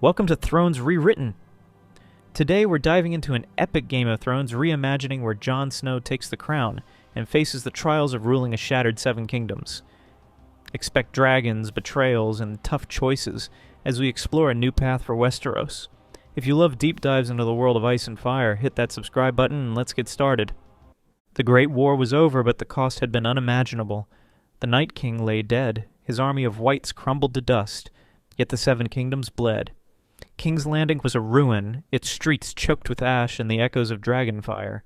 Welcome to Thrones Rewritten. Today we're diving into an epic Game of Thrones reimagining where Jon Snow takes the crown and faces the trials of ruling a shattered Seven Kingdoms. Expect dragons, betrayals, and tough choices as we explore a new path for Westeros. If you love deep dives into the world of ice and fire, hit that subscribe button and let's get started. The Great War was over, but the cost had been unimaginable. The Night King lay dead, his army of whites crumbled to dust, yet the Seven Kingdoms bled. King's Landing was a ruin, its streets choked with ash and the echoes of dragon fire.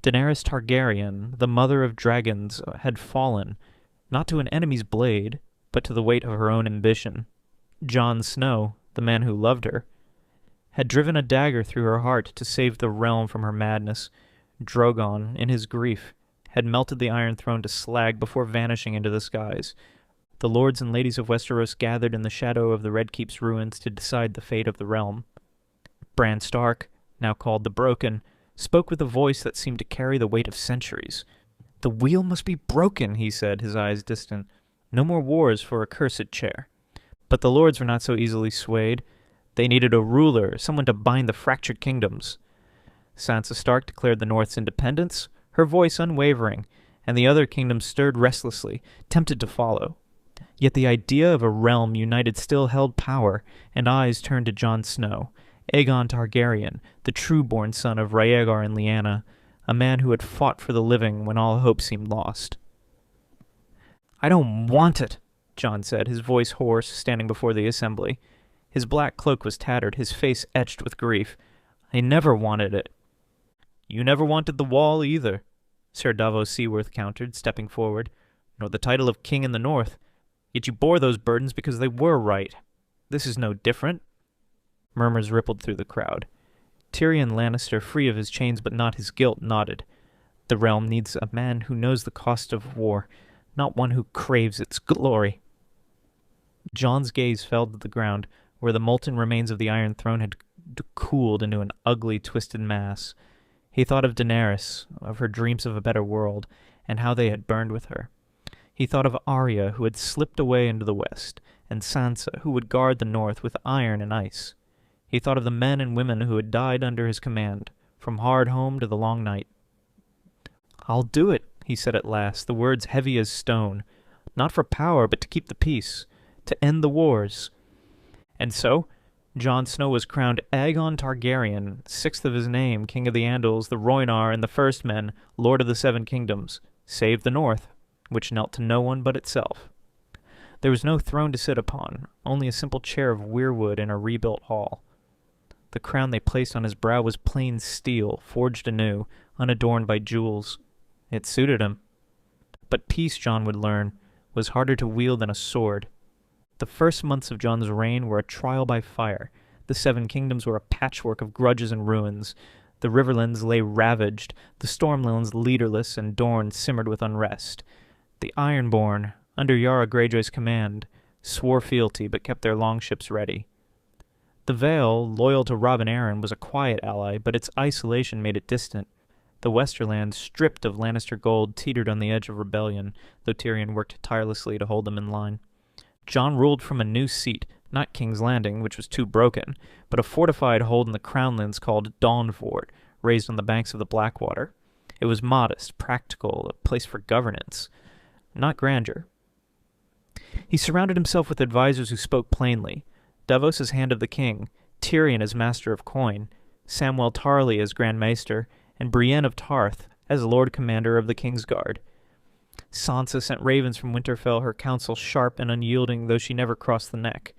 Daenerys Targaryen, the mother of dragons, had fallen, not to an enemy's blade, but to the weight of her own ambition. Jon Snow, the man who loved her, had driven a dagger through her heart to save the realm from her madness. Drogon, in his grief, had melted the Iron Throne to slag before vanishing into the skies. The lords and ladies of Westeros gathered in the shadow of the Red Keep's ruins to decide the fate of the realm. Bran Stark, now called the Broken, spoke with a voice that seemed to carry the weight of centuries. "The wheel must be broken," he said, his eyes distant. "No more wars for a cursed chair." But the lords were not so easily swayed. They needed a ruler, someone to bind the fractured kingdoms. Sansa Stark declared the North's independence, her voice unwavering, and the other kingdoms stirred restlessly, tempted to follow. Yet the idea of a realm united still held power, and eyes turned to Jon Snow, Aegon Targaryen, the true-born son of Rhaegar and Lyanna, a man who had fought for the living when all hope seemed lost. "I don't want it," Jon said, his voice hoarse, standing before the assembly. His black cloak was tattered, his face etched with grief. "I never wanted it." "You never wanted the wall either," Sir Davos Seaworth countered, stepping forward, "nor the title of king in the North. Yet you bore those burdens because they were right. This is no different." Murmurs rippled through the crowd. Tyrion Lannister, free of his chains but not his guilt, nodded. "The realm needs a man who knows the cost of war, not one who craves its glory." Jon's gaze fell to the ground, where the molten remains of the Iron Throne had cooled into an ugly, twisted mass. He thought of Daenerys, of her dreams of a better world, and how they had burned with her. He thought of Arya, who had slipped away into the west, and Sansa, who would guard the north with iron and ice. He thought of the men and women who had died under his command, from Hard Home to the Long Night. "I'll do it," he said at last, the words heavy as stone. "Not for power, but to keep the peace, to end the wars." And so, Jon Snow was crowned Aegon Targaryen, sixth of his name, King of the Andals, the Rhoynar, and the First Men, Lord of the Seven Kingdoms, save the North, which knelt to no one but itself. There was no throne to sit upon, only a simple chair of weirwood in a rebuilt hall. The crown they placed on his brow was plain steel, forged anew, unadorned by jewels. It suited him. But peace, Jon would learn, was harder to wield than a sword. The first months of Jon's reign were a trial by fire. The Seven Kingdoms were a patchwork of grudges and ruins. The Riverlands lay ravaged, the Stormlands leaderless, and Dorne simmered with unrest. The Ironborn, under Yara Greyjoy's command, swore fealty but kept their longships ready. The Vale, loyal to Robin Arryn, was a quiet ally, but its isolation made it distant. The Westerlands, stripped of Lannister gold, teetered on the edge of rebellion, though Tyrion worked tirelessly to hold them in line. Jon ruled from a new seat, not King's Landing, which was too broken, but a fortified hold in the Crownlands called Dawnfort, raised on the banks of the Blackwater. It was modest, practical, a place for governance, not grandeur. He surrounded himself with advisors who spoke plainly. Davos as Hand of the King, Tyrion as Master of Coin, Samwell Tarly as Grand Maester, and Brienne of Tarth as Lord Commander of the King's Guard. Sansa sent ravens from Winterfell, her counsel sharp and unyielding, though she never crossed the neck.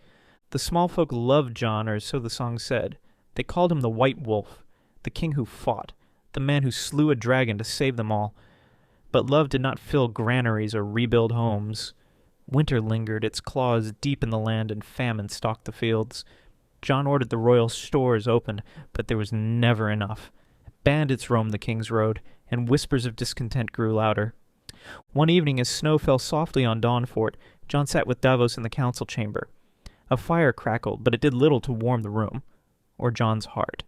The small folk loved Jon, or so the song said. They called him the White Wolf, the king who fought, the man who slew a dragon to save them all. But love did not fill granaries or rebuild homes. Winter lingered, its claws deep in the land, and famine stalked the fields. Jon ordered the royal stores opened, but there was never enough. Bandits roamed the king's road, and whispers of discontent grew louder. One evening, as snow fell softly on Dawnfort, Jon sat with Davos in the council chamber. A fire crackled, but it did little to warm the room, or Jon's heart.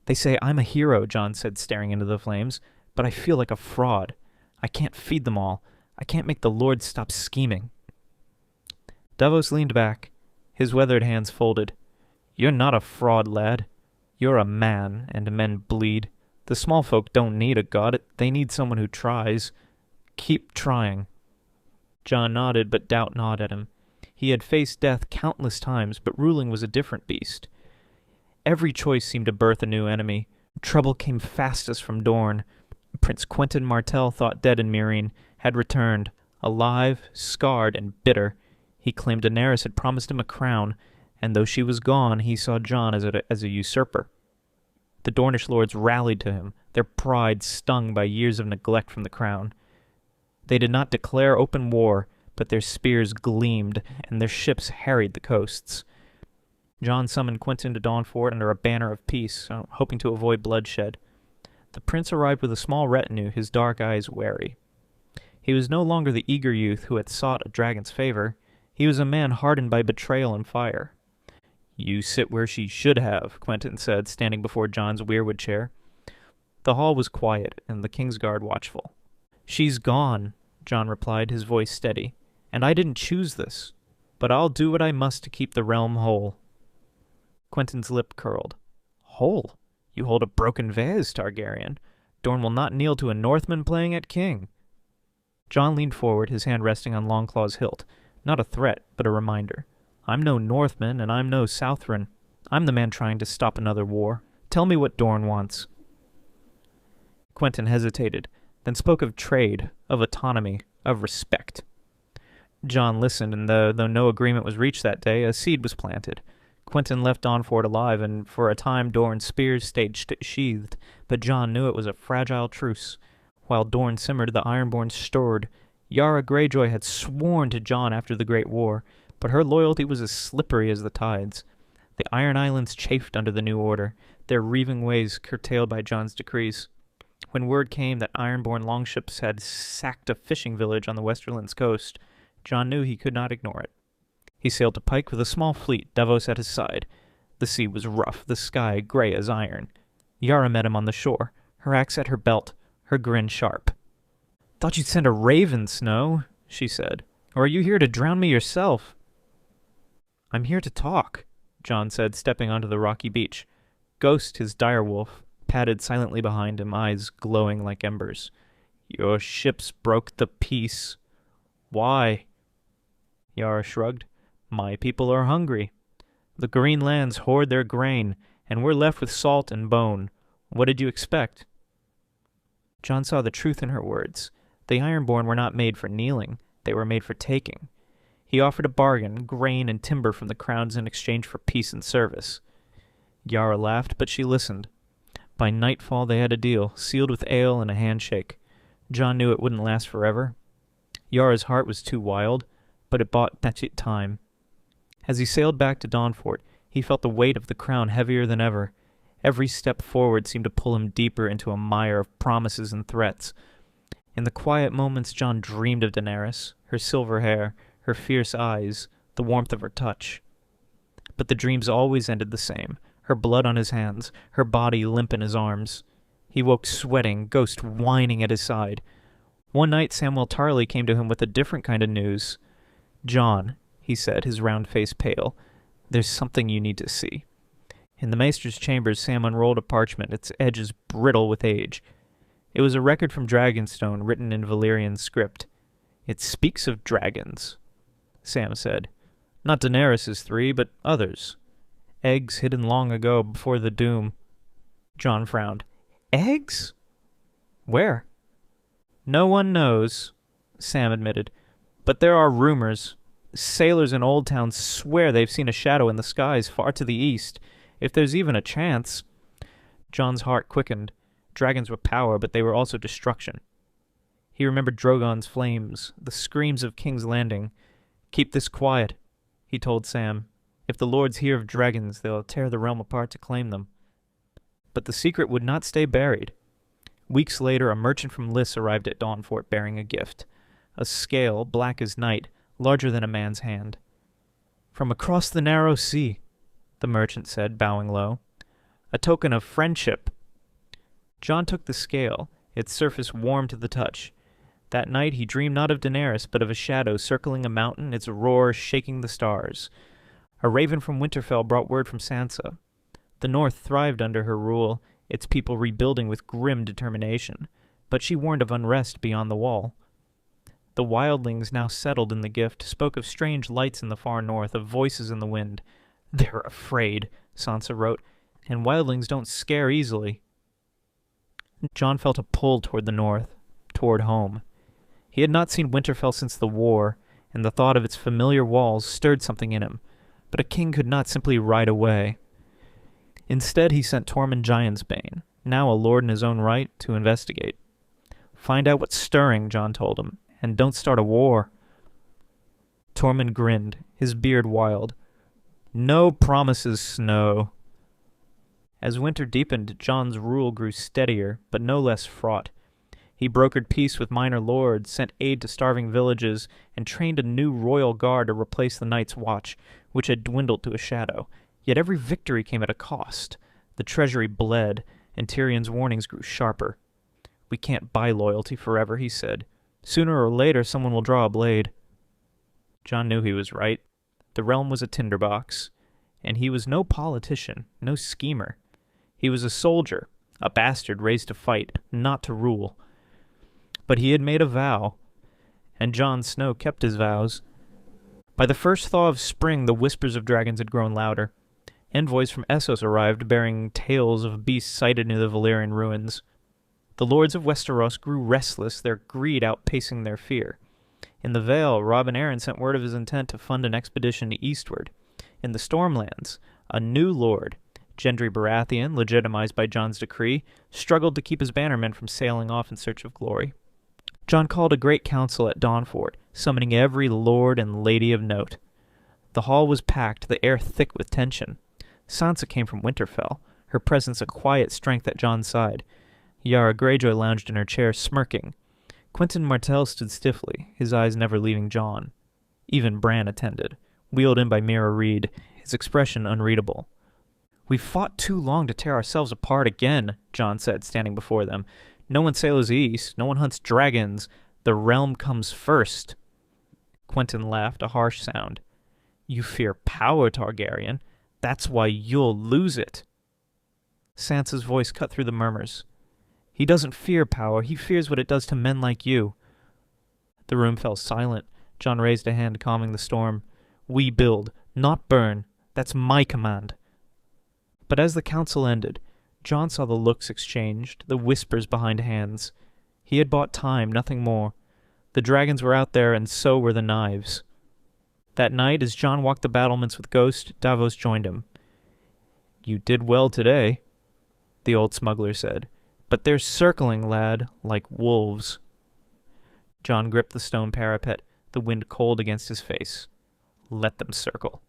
"They say I'm a hero," Jon said, staring into the flames, "but I feel like a fraud. I can't feed them all. I can't make the lords stop scheming." Davos leaned back, His weathered hands folded. "You're not a fraud, lad. You're a man, and men bleed. The small folk don't need a god. They need someone who tries. Keep trying." John nodded, but doubt gnawed at him. He had faced death countless times, but ruling was a different beast. Every choice seemed to birth a new enemy. Trouble came fastest from Dorne. Prince Quentin Martell, thought dead in Meereen, had returned, alive, scarred, and bitter. He claimed Daenerys had promised him a crown, and though she was gone, he saw Jon as a usurper. The Dornish lords rallied to him, their pride stung by years of neglect from the crown. They did not declare open war, but their spears gleamed, and their ships harried the coasts. Jon summoned Quentyn to Dawnfort under a banner of peace, hoping to avoid bloodshed. The prince arrived with a small retinue, his dark eyes wary. He was no longer the eager youth who had sought a dragon's favor. He was a man hardened by betrayal and fire. "You sit where she should have," Quentyn said, standing before Jon's weirwood chair. The hall was quiet, and the Kingsguard watchful. "She's gone," Jon replied, his voice steady. "And I didn't choose this. But I'll do what I must to keep the realm whole." Quentyn's lip curled. "Whole? You hold a broken vase, Targaryen. Dorne will not kneel to a Northman playing at king." Jon leaned forward, his hand resting on Longclaw's hilt. Not a threat, but a reminder. "I'm no Northman, and I'm no Southron. I'm the man trying to stop another war. Tell me what Dorne wants." Quentyn hesitated, then spoke of trade, of autonomy, of respect. Jon listened, and though no agreement was reached that day, a seed was planted. Quentyn left Dawnfort alive, and for a time Dorne's spears stayed sheathed, but Jon knew it was a fragile truce. While Dorne simmered, the Ironborn stirred. Yara Greyjoy had sworn to Jon after the Great War, but her loyalty was as slippery as the tides. The Iron Islands chafed under the new order, their reaving ways curtailed by Jon's decrees. When word came that Ironborn longships had sacked a fishing village on the Westerland's coast, Jon knew he could not ignore it. He sailed to Pike with a small fleet, Davos at his side. The sea was rough, the sky gray as iron. Yara met him on the shore, her axe at her belt, her grin sharp. "Thought you'd send a raven, Snow," she said. "Or are you here to drown me yourself?" "I'm here to talk," Jon said, stepping onto the rocky beach. Ghost, his direwolf, padded silently behind him, eyes glowing like embers. "Your ships broke the peace. Why?" Yara shrugged. "My people are hungry. The green lands hoard their grain, and we're left with salt and bone. What did you expect?" Jon saw the truth in her words. The Ironborn were not made for kneeling. They were made for taking. He offered a bargain, grain and timber from the crowns in exchange for peace and service. Yara laughed, but she listened. By nightfall they had a deal, sealed with ale and a handshake. Jon knew it wouldn't last forever. Yara's heart was too wild, but it bought time. As he sailed back to Dawnfort, he felt the weight of the crown heavier than ever. Every step forward seemed to pull him deeper into a mire of promises and threats. In the quiet moments, Jon dreamed of Daenerys, her silver hair, her fierce eyes, the warmth of her touch. But the dreams always ended the same, her blood on his hands, her body limp in his arms. He woke sweating, Ghost whining at his side. One night Samwell Tarly came to him with a different kind of news. "Jon," he said, his round face pale, "there's something you need to see." In the Maester's chambers, Sam unrolled a parchment, its edges brittle with age. It was a record from Dragonstone, written in Valyrian script. "It speaks of dragons," Sam said. "Not Daenerys' three, but others. Eggs hidden long ago before the doom." Jon frowned. "Eggs? Where?" "No one knows," Sam admitted. "But there are rumors. Sailors in Old Town swear they've seen a shadow in the skies far to the east. If there's even a chance—" Jon's heart quickened. Dragons were power, but they were also destruction. He remembered Drogon's flames, the screams of King's Landing. "Keep this quiet," he told Sam. "If the lords hear of dragons, they'll tear the realm apart to claim them." But the secret would not stay buried. Weeks later, a merchant from Lys arrived at Dawnfort bearing a gift. A scale, black as night, larger than a man's hand. "From across the narrow sea," the merchant said, bowing low. "A token of friendship." Jon took the scale, its surface warm to the touch. That night he dreamed not of Daenerys, but of a shadow circling a mountain, its roar shaking the stars. A raven from Winterfell brought word from Sansa. The North thrived under her rule, its people rebuilding with grim determination, but she warned of unrest beyond the wall. The wildlings, now settled in the Gift, spoke of strange lights in the far north, of voices in the wind. "They're afraid," Sansa wrote, "and wildlings don't scare easily." Jon felt a pull toward the north, toward home. He had not seen Winterfell since the war, and the thought of its familiar walls stirred something in him, but a king could not simply ride away. Instead, he sent Tormund Giantsbane, now a lord in his own right, to investigate. "Find out what's stirring," Jon told him, "and don't start a war." Tormund grinned, his beard wild. "No promises, Snow." As winter deepened, Jon's rule grew steadier, but no less fraught. He brokered peace with minor lords, sent aid to starving villages, and trained a new royal guard to replace the Night's Watch, which had dwindled to a shadow. Yet every victory came at a cost. The treasury bled, and Tyrion's warnings grew sharper. "We can't buy loyalty forever," he said. "Sooner or later someone will draw a blade." Jon knew he was right. The realm was a tinderbox, and he was no politician, no schemer. He was a soldier, a bastard raised to fight, not to rule. But he had made a vow, and Jon Snow kept his vows. By the first thaw of spring, the whispers of dragons had grown louder. Envoys from Essos arrived, bearing tales of beasts sighted near the Valyrian ruins. The lords of Westeros grew restless, their greed outpacing their fear. In the Vale, Robin Arryn sent word of his intent to fund an expedition eastward. In the Stormlands, a new lord, Gendry Baratheon, legitimized by Jon's decree, struggled to keep his bannermen from sailing off in search of glory. Jon called a great council at Dawnfort, summoning every lord and lady of note. The hall was packed, the air thick with tension. Sansa came from Winterfell, her presence a quiet strength at Jon's side. Yara Greyjoy lounged in her chair, smirking. Quentyn Martell stood stiffly, his eyes never leaving Jon. Even Bran attended, wheeled in by Mira Reed, his expression unreadable. "We've fought too long to tear ourselves apart again," Jon said, standing before them. "No one sails east, no one hunts dragons. The realm comes first." Quentyn laughed, a harsh sound. "You fear power, Targaryen. That's why you'll lose it." Sansa's voice cut through the murmurs. "He doesn't fear power, he fears what it does to men like you." The room fell silent. Jon raised a hand, calming the storm. "We build, not burn. That's my command." But as the council ended, Jon saw the looks exchanged, the whispers behind hands. He had bought time, nothing more. The dragons were out there, and so were the knives. That night, as Jon walked the battlements with Ghost, Davos joined him. "You did well today," the old smuggler said. "But they're circling, lad, like wolves." Jon gripped the stone parapet, the wind cold against his face. "Let them circle.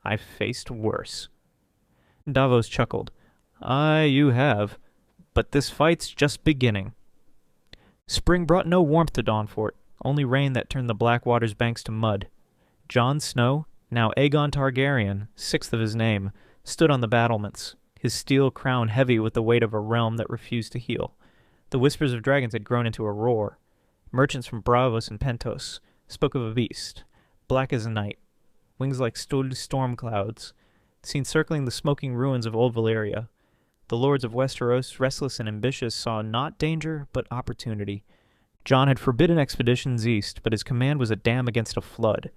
I've faced worse." Davos chuckled. "Aye, you have. But this fight's just beginning." Spring brought no warmth to Dawnfort, only rain that turned the Blackwater's banks to mud. Jon Snow, now Aegon Targaryen, sixth of his name, stood on the battlements, his steel crown heavy with the weight of a realm that refused to heal. The whispers of dragons had grown into a roar. Merchants from Bravos and Pentos spoke of a beast, black as night, wings like storm clouds, seen circling the smoking ruins of old Valyria. The lords of Westeros, restless and ambitious, saw not danger, but opportunity. Jon had forbidden expeditions east, but his command was a dam against a flood.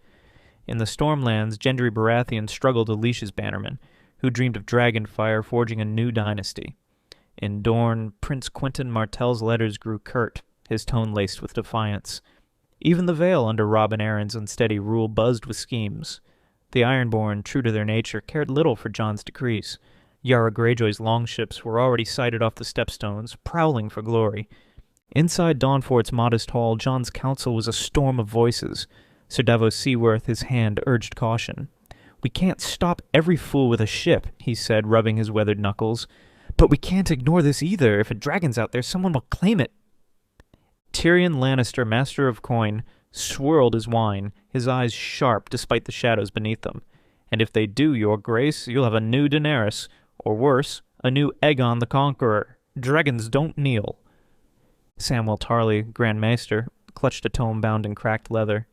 In the Stormlands, Gendry Baratheon struggled to leash his bannermen, who dreamed of dragonfire forging a new dynasty. In Dorne, Prince Quentyn Martell's letters grew curt, his tone laced with defiance. Even the Vale, under Robin Arryn's unsteady rule, buzzed with schemes. The Ironborn, true to their nature, cared little for Jon's decrees. Yara Greyjoy's longships were already sighted off the stepstones, prowling for glory. Inside Dawnfort's modest hall, Jon's council was a storm of voices. Sir Davos Seaworth, his hand, urged caution. "We can't stop every fool with a ship," he said, rubbing his weathered knuckles. "But we can't ignore this either. If a dragon's out there, someone will claim it." Tyrion Lannister, master of coin, swirled his wine, his eyes sharp despite the shadows beneath them. "And if they do, your grace, you'll have a new Daenerys, or worse, a new Aegon the Conqueror. Dragons don't kneel." Samwell Tarly, Grand Maester, clutched a tome bound in cracked leather.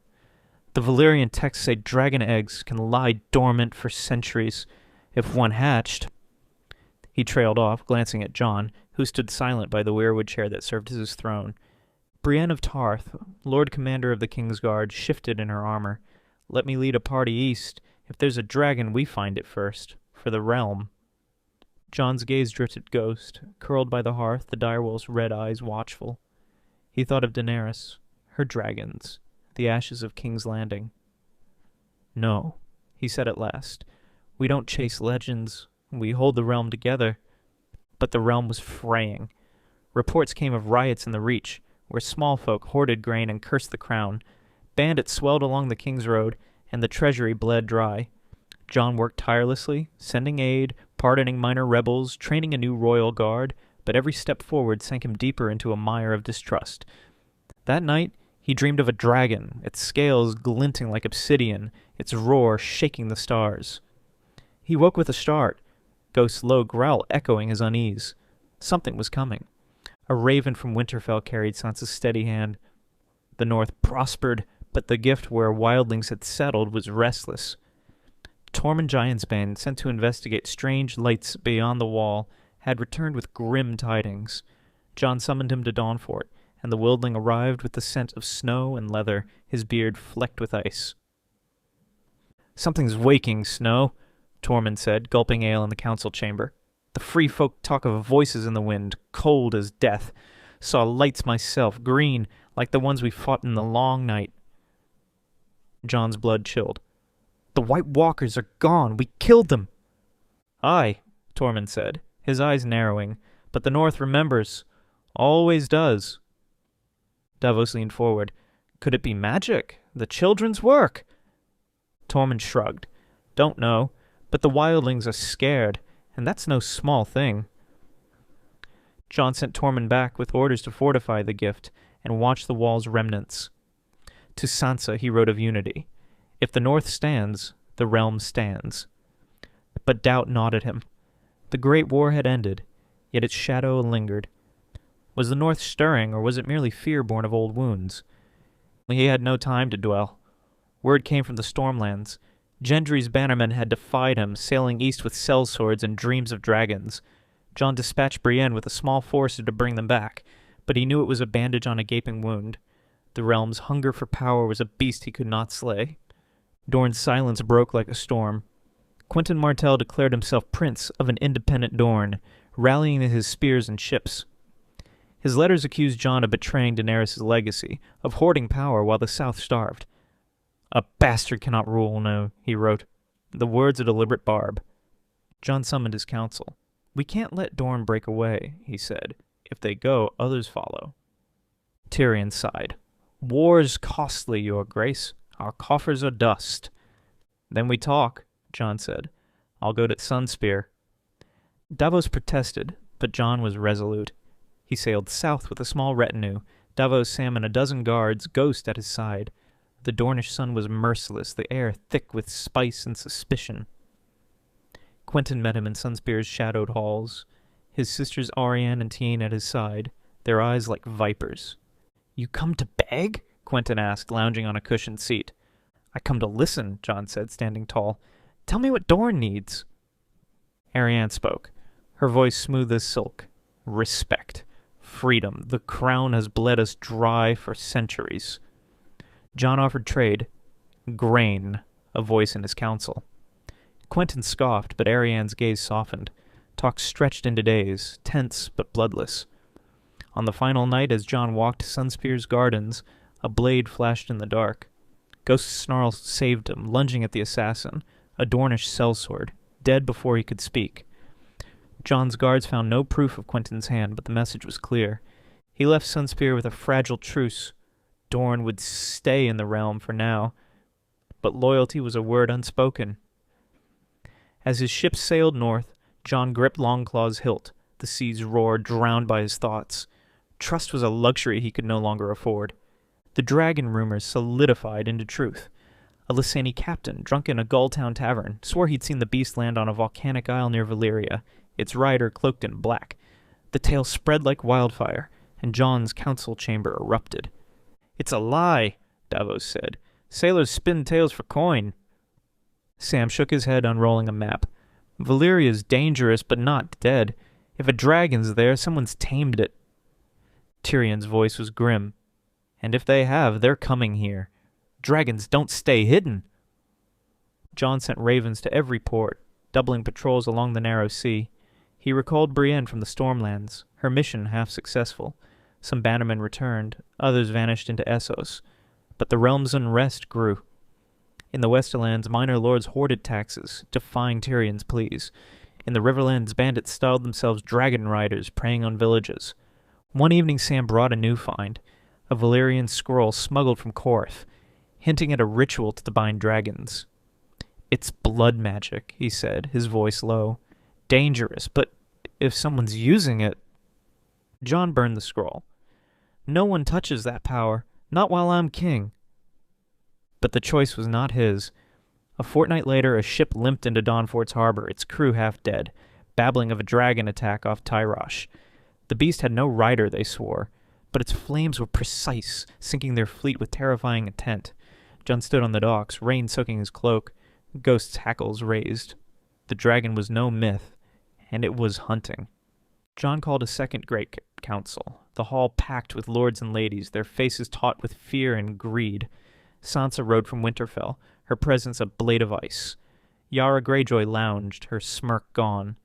The Valyrian texts say dragon eggs can lie dormant for centuries if one hatched. He trailed off, glancing at Jon, who stood silent by the weirwood chair that served as his throne. Brienne of Tarth, Lord Commander of the King's Guard, shifted in her armor. Let me lead a party east. If there's a dragon, we find it first. For the realm. Jon's gaze drifted ghost, curled by the hearth, the direwolf's red eyes watchful. He thought of Daenerys, her dragons, the ashes of King's Landing. No, he said at last. We don't chase legends. We hold the realm together. But the realm was fraying. Reports came of riots in the Reach, where small folk hoarded grain and cursed the crown. Bandits swelled along the King's Road, and the treasury bled dry. Jon worked tirelessly, sending aid, pardoning minor rebels, training a new royal guard, but every step forward sank him deeper into a mire of distrust. That night, he dreamed of a dragon, its scales glinting like obsidian, its roar shaking the stars. He woke with a start, Ghost's low growl echoing his unease. Something was coming. A raven from Winterfell carried Sansa's steady hand. The north prospered, but the gift where wildlings had settled was restless. Tormund Giantsbane, sent to investigate strange lights beyond the wall, had returned with grim tidings. Jon summoned him to Dawnfort, and the wildling arrived with the scent of snow and leather, his beard flecked with ice. "Something's waking, Snow," Tormund said, gulping ale in the council chamber. "The free folk talk of voices in the wind, cold as death. Saw lights myself, green, like the ones we fought in the long night." Jon's blood chilled. "The White Walkers are gone. We killed them." "Aye," Tormund said, his eyes narrowing, "but the North remembers. Always does." Davos leaned forward. "Could it be magic? The children's work?" Tormund shrugged. "Don't know, but the wildlings are scared, and that's no small thing." Jon sent Tormund back with orders to fortify the gift and watch the wall's remnants. To Sansa he wrote of unity. If the North stands, the realm stands. But doubt gnawed at him. The Great War had ended, yet its shadow lingered. Was the North stirring, or was it merely fear born of old wounds? He had no time to dwell. Word came from the Stormlands. Gendry's bannermen had defied him, sailing east with sellswords and dreams of dragons. Jon dispatched Brienne with a small force to bring them back, but he knew it was a bandage on a gaping wound. The realm's hunger for power was a beast he could not slay. Dorne's silence broke like a storm. Quentyn Martell declared himself prince of an independent Dorne, rallying his spears and ships. His letters accused Jon of betraying Daenerys' legacy, of hoarding power while the South starved. "A bastard cannot rule, no," he wrote. The words a deliberate barb. Jon summoned his council. "We can't let Dorne break away," he said. "If they go, others follow." Tyrion sighed. "War's costly, your grace. Our coffers are dust." "Then we talk," Jon said. "I'll go to Sunspear." Davos protested, but Jon was resolute. He sailed south with a small retinue, Davos, Sam, and a dozen guards, Ghost at his side. The Dornish sun was merciless, the air thick with spice and suspicion. Quentyn met him in Sunspear's shadowed halls, his sisters Arianne and Tien at his side, their eyes like vipers. "You come to beg?" Quentyn asked, lounging on a cushioned seat. "I come to listen," Jon said, standing tall. "Tell me what Dorne needs." Arianne spoke, her voice smooth as silk. "Respect. Freedom. The crown has bled us dry for centuries." Jon offered trade. "Grain," a voice in his council. Quentyn scoffed, but Arianne's gaze softened. Talk stretched into days, tense but bloodless. On the final night, as Jon walked to Sunspear's gardens, a blade flashed in the dark. Ghost's snarl saved him, lunging at the assassin, a Dornish sellsword, dead before he could speak. Jon's guards found no proof of Quentyn's hand, but the message was clear. He left Sunspear with a fragile truce. Dorne would stay in the realm for now, but loyalty was a word unspoken. As his ship sailed north, Jon gripped Longclaw's hilt. The sea's roar drowned by his thoughts. Trust was a luxury he could no longer afford. The dragon rumors solidified into truth. A Lysani captain, drunk in a Gulltown tavern, swore he'd seen the beast land on a volcanic isle near Valyria, its rider cloaked in black. The tale spread like wildfire, and Jon's council chamber erupted. "It's a lie," Davos said. Sailors spin tales for coin. Sam shook his head, unrolling a map. Valeria's dangerous, but not dead. If a dragon's there, someone's tamed it. Tyrion's voice was grim. And if they have, they're coming here. Dragons don't stay hidden. Jon sent ravens to every port, doubling patrols along the narrow sea. He recalled Brienne from the Stormlands, her mission half successful. Some bannermen returned, others vanished into Essos. But the realm's unrest grew. In the Westerlands, minor lords hoarded taxes, defying Tyrion's pleas. In the Riverlands, bandits styled themselves dragon riders, preying on villages. One evening Sam brought a new find, a Valyrian scroll smuggled from Korth, hinting at a ritual to bind dragons. "It's blood magic," he said, his voice low. "Dangerous, but if someone's using it—" Jon burned the scroll. "No one touches that power, not while I'm king." But the choice was not his. A fortnight later, a ship limped into Dawnfort's harbor, its crew half dead, babbling of a dragon attack off Tyrosh. The beast had no rider, they swore, but its flames were precise, sinking their fleet with terrifying intent. Jon stood on the docks, rain soaking his cloak, Ghost's hackles raised. The dragon was no myth, and it was hunting. Jon called a second great council, the hall packed with lords and ladies, their faces taut with fear and greed. Sansa rode from Winterfell, her presence a blade of ice. Yara Greyjoy lounged, her smirk gone.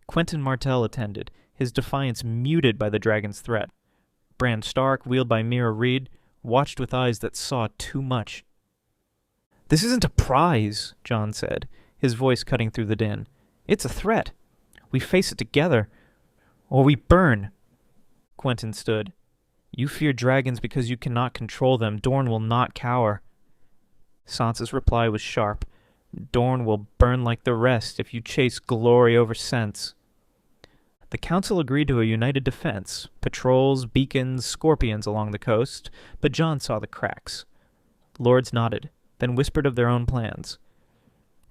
Quentyn Martell attended, his defiance muted by the dragon's threat. Bran Stark, wheeled by Meera Reed, watched with eyes that saw too much. "This isn't a prize," Jon said, his voice cutting through the din. "It's a threat. We face it together, or we burn." Quentyn stood. "You fear dragons because you cannot control them. Dorne will not cower." Sansa's reply was sharp. "Dorne will burn like the rest if you chase glory over sense." The council agreed to a united defense, patrols, beacons, scorpions along the coast, but Jon saw the cracks. Lords nodded, then whispered of their own plans.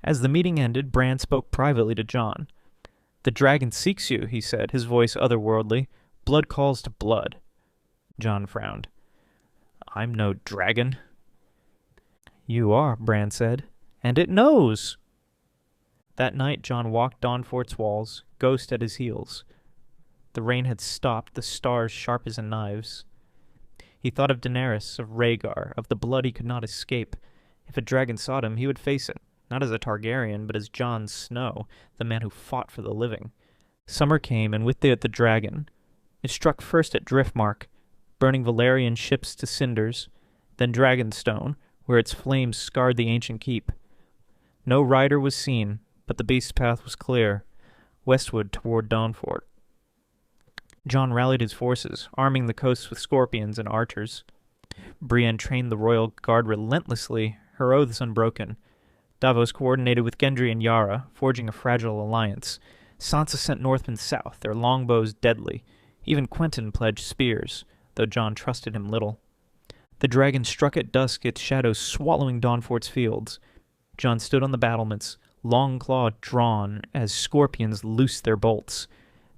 As the meeting ended, Bran spoke privately to Jon. "The dragon seeks you," he said, his voice otherworldly. "Blood calls to blood." Jon frowned. "I'm no dragon." "You are," Bran said, "and it knows." That night Jon walked Dawnfort's walls, Ghost at his heels. The rain had stopped, the stars sharp as knives. He thought of Daenerys, of Rhaegar, of the blood he could not escape. If a dragon sought him, he would face it, not as a Targaryen, but as Jon Snow, the man who fought for the living. Summer came, and with it the dragon. It struck first at Driftmark, burning Valyrian ships to cinders, then Dragonstone, where its flames scarred the ancient keep. No rider was seen, but the beast's path was clear, westward toward Dawnfort. Jon rallied his forces, arming the coasts with scorpions and archers. Brienne trained the royal guard relentlessly, her oaths unbroken. Davos coordinated with Gendry and Yara, forging a fragile alliance. Sansa sent Northmen south, their longbows deadly. Even Quentyn pledged spears, though Jon trusted him little. The dragon struck at dusk, its shadow swallowing Dawnfort's fields. Jon stood on the battlements, long claw drawn as scorpions loosed their bolts.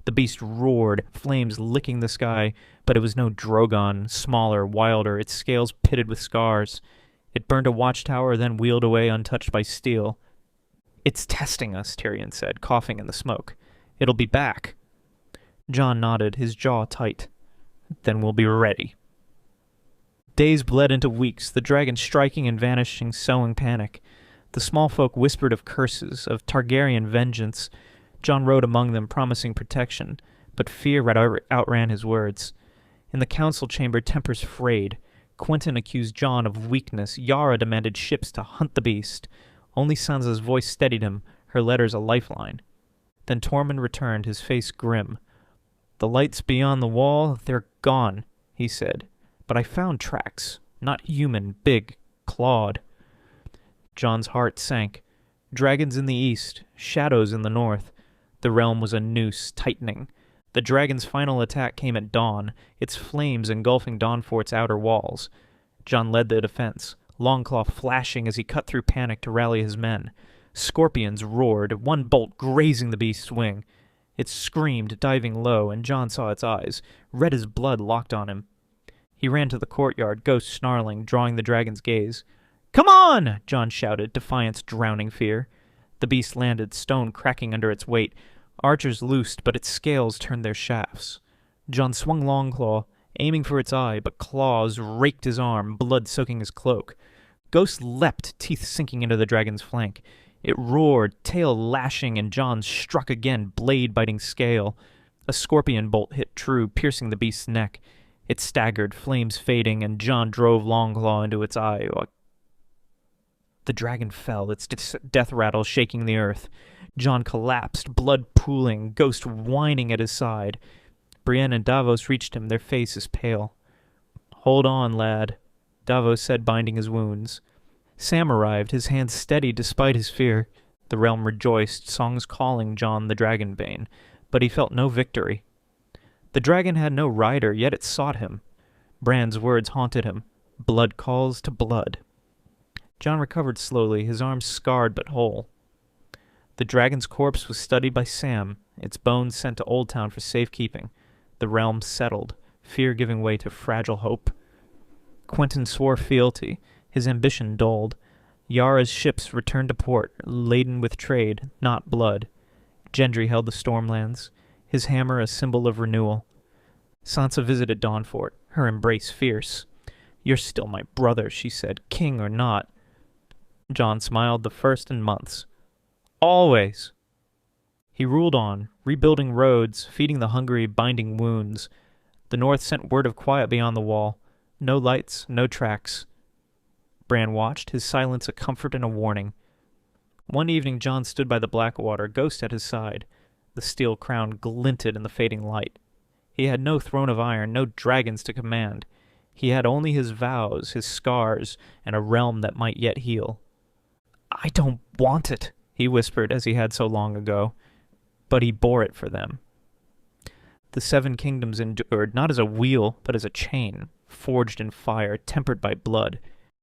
The beast roared, flames licking the sky, but it was no Drogon, smaller, wilder, its scales pitted with scars. It burned a watchtower, then wheeled away untouched by steel. "It's testing us," Tyrion said, coughing in the smoke. "It'll be back." Jon nodded, his jaw tight. "Then we'll be ready." Days bled into weeks, the dragon striking and vanishing, sowing panic. The small folk whispered of curses, of Targaryen vengeance. Jon rode among them, promising protection, but fear outran his words. In the council chamber, tempers frayed. Quentyn accused Jon of weakness. Yara demanded ships to hunt the beast. Only Sansa's voice steadied him, her letters a lifeline. Then Tormund returned, his face grim. "The lights beyond the wall, they're gone," he said. "But I found tracks, not human, big, clawed." Jon's heart sank. Dragons in the east, shadows in the north. The realm was a noose, tightening. The dragon's final attack came at dawn, its flames engulfing Dawnfort's outer walls. Jon led the defense, Longclaw flashing as he cut through panic to rally his men. Scorpions roared, one bolt grazing the beast's wing. It screamed, diving low, and Jon saw its eyes, red as blood locked on him. He ran to the courtyard, Ghost snarling, drawing the dragon's gaze. "Come on!" John shouted, defiance drowning fear. The beast landed, stone cracking under its weight. Archers loosed, but its scales turned their shafts. John swung Longclaw, aiming for its eye, but claws raked his arm, blood soaking his cloak. Ghost leapt, teeth sinking into the dragon's flank. It roared, tail lashing, and John struck again, blade biting scale. A scorpion bolt hit true, piercing the beast's neck. It staggered, flames fading, and John drove Longclaw into its eye. The dragon fell, its death rattle shaking the earth. John collapsed, blood pooling, Ghost whining at his side. Brienne and Davos reached him, their faces pale. "Hold on, lad," Davos said, binding his wounds. Sam arrived, his hands steady despite his fear. The realm rejoiced, songs calling John the Dragonbane, but he felt no victory. The dragon had no rider, yet it sought him. Bran's words haunted him. Blood calls to blood. John recovered slowly, his arms scarred but whole. The dragon's corpse was studied by Sam, its bones sent to Old Town for safekeeping. The realm settled, fear giving way to fragile hope. Quentin swore fealty, his ambition dulled. Yara's ships returned to port, laden with trade, not blood. Gendry held the Stormlands, his hammer a symbol of renewal. Sansa visited Dawnfort, her embrace fierce. "You're still my brother," she said, "king or not." John smiled, the first in months. "Always." He ruled on, rebuilding roads, feeding the hungry, binding wounds. The north sent word of quiet beyond the wall. No lights, no tracks. Bran watched, his silence a comfort and a warning. One evening John stood by the Blackwater, Ghost at his side. The steel crown glinted in the fading light. He had no throne of iron, no dragons to command. He had only his vows, his scars, and a realm that might yet heal. "I don't want it," he whispered as he had so long ago. But he bore it for them. The 7 kingdoms endured, not as a wheel, but as a chain, forged in fire, tempered by blood.